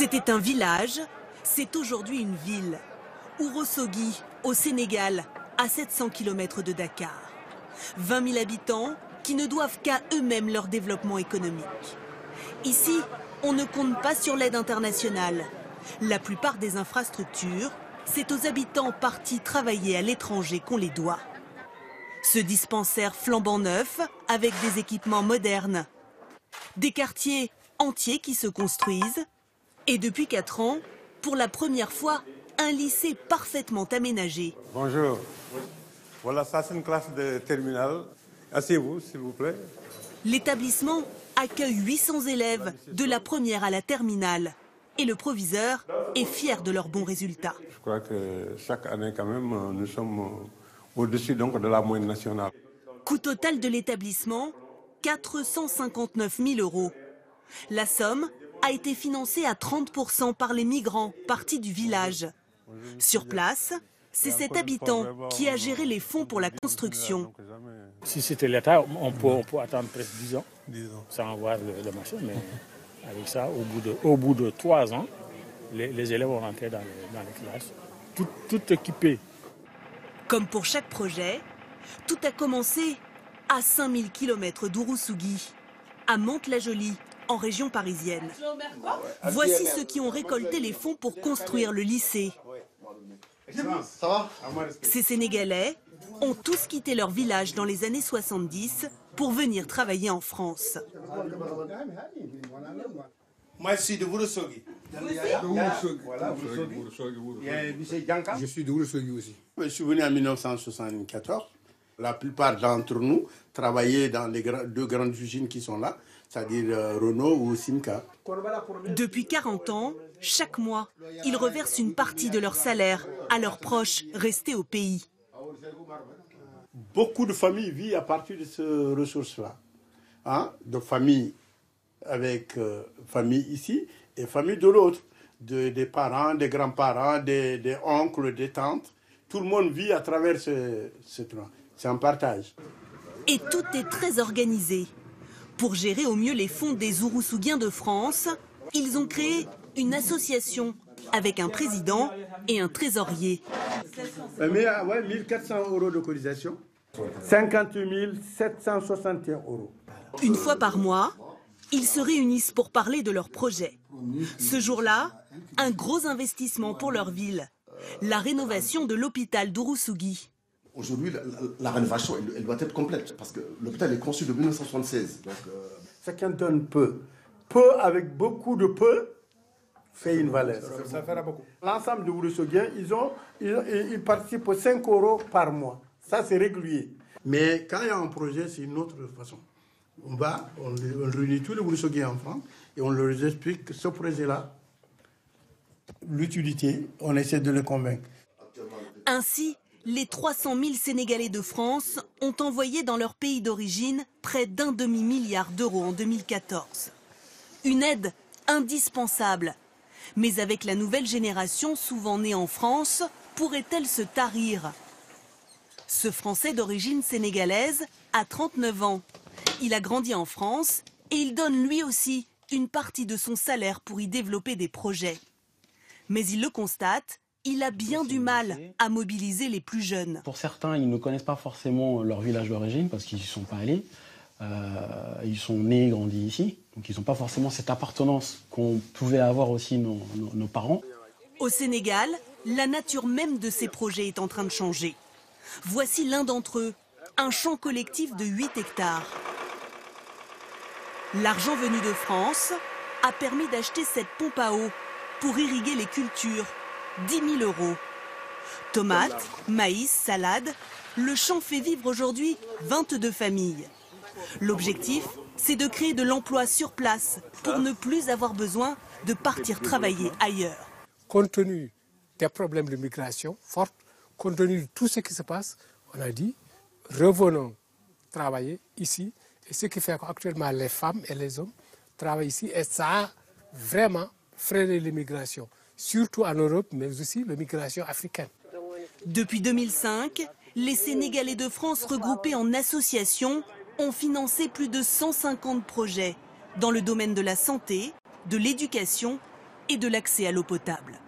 C'était un village, c'est aujourd'hui une ville. Ourossogui, au Sénégal, à 700 km de Dakar. 20 000 habitants qui ne doivent qu'à eux-mêmes leur développement économique. Ici, on ne compte pas sur l'aide internationale. La plupart des infrastructures, c'est aux habitants partis travailler à l'étranger qu'on les doit. Ce dispensaire flambant neuf, avec des équipements modernes. Des quartiers entiers qui se construisent. Et depuis 4 ans, pour la première fois, un lycée parfaitement aménagé. Bonjour. Voilà, ça c'est une classe de terminale. Asseyez-vous, s'il vous plaît. L'établissement accueille 800 élèves de la première à la terminale. Et le proviseur est fier de leurs bons résultats. Je crois que chaque année, quand même, nous sommes au-dessus donc de la moyenne nationale. Coût total de l'établissement, 459 000 €. La somme a été financée à 30% par les migrants partis du village. Sur place, c'est cet habitant qui a géré les fonds pour la construction. Si c'était l'État, on peut attendre presque 10 ans sans avoir le machin. Mais avec ça, au bout de 3 ans, les élèves vont rentrer dans les classes, tout équipés. Comme pour chaque projet, tout a commencé à 5000 km d'Ourossogui, à Mantes-la-Jolie, en région parisienne. Voici ceux qui ont récolté les fonds pour construire le lycée. Ces Sénégalais ont tous quitté leur village dans les années 70 pour venir travailler en France. Moi, je suis de Ourossogui. Je suis de Ourossogui aussi. Je suis venu en 1974. La plupart d'entre nous travaillaient dans les 2 grandes usines qui sont là, c'est-à-dire Renault ou Simca. Depuis 40 ans, chaque mois, ils reversent une partie de leur salaire à leurs proches restés au pays. Beaucoup de familles vivent à partir de ces ressources-là. De familles avec famille ici et famille de l'autre. Des parents, des grands-parents, des oncles, des tantes. Tout le monde vit à travers ce train. C'est un partage. Et tout est très organisé. Pour gérer au mieux les fonds des Ouroussouguiens de France, ils ont créé une association avec un président et un trésorier. 1 400 € de cotisation, 50 761 €. Une fois par mois, ils se réunissent pour parler de leur projet. Ce jour-là, un gros investissement pour leur ville, la rénovation de l'hôpital d'Ourossogui. Aujourd'hui, la rénovation, elle doit être complète, parce que l'hôpital est conçu de 1976. Donc, chacun donne peu. Peu avec beaucoup de peu fait une valeur. Ça fera beaucoup. L'ensemble de Ourossogui, ils participent aux 5 € par mois. Ça, c'est régulier. Mais quand il y a un projet, c'est une autre façon. On réunit tous les Ourossogui en France et on leur explique que ce projet-là, l'utilité, on essaie de les convaincre. Ainsi, les 300 000 Sénégalais de France ont envoyé dans leur pays d'origine près d'1 demi-milliard d'euros en 2014. Une aide indispensable. Mais avec la nouvelle génération, souvent née en France, pourrait-elle se tarir? Ce Français d'origine sénégalaise a 39 ans. Il a grandi en France et il donne lui aussi une partie de son salaire pour y développer des projets. Mais il le constate, il a bien du mal à mobiliser les plus jeunes. Pour certains, ils ne connaissent pas forcément leur village d'origine parce qu'ils n'y sont pas allés. Ils sont nés et grandis ici, donc ils n'ont pas forcément cette appartenance qu'on pouvait avoir aussi nos parents. Au Sénégal, la nature même de ces projets est en train de changer. Voici l'un d'entre eux, un champ collectif de 8 hectares. L'argent venu de France a permis d'acheter cette pompe à eau pour irriguer les cultures. 10 000 €. Tomates, maïs, salade, le champ fait vivre aujourd'hui 22 familles. L'objectif, c'est de créer de l'emploi sur place pour ne plus avoir besoin de partir travailler ailleurs. Compte tenu des problèmes de migration forte, compte tenu de tout ce qui se passe, on a dit, revenons travailler ici. Et ce qui fait qu'actuellement les femmes et les hommes travaillent ici. Et ça a vraiment freiné l'immigration. Surtout en Europe, mais aussi l'immigration africaine. Depuis 2005, les Sénégalais de France regroupés en associations ont financé plus de 150 projets dans le domaine de la santé, de l'éducation et de l'accès à l'eau potable.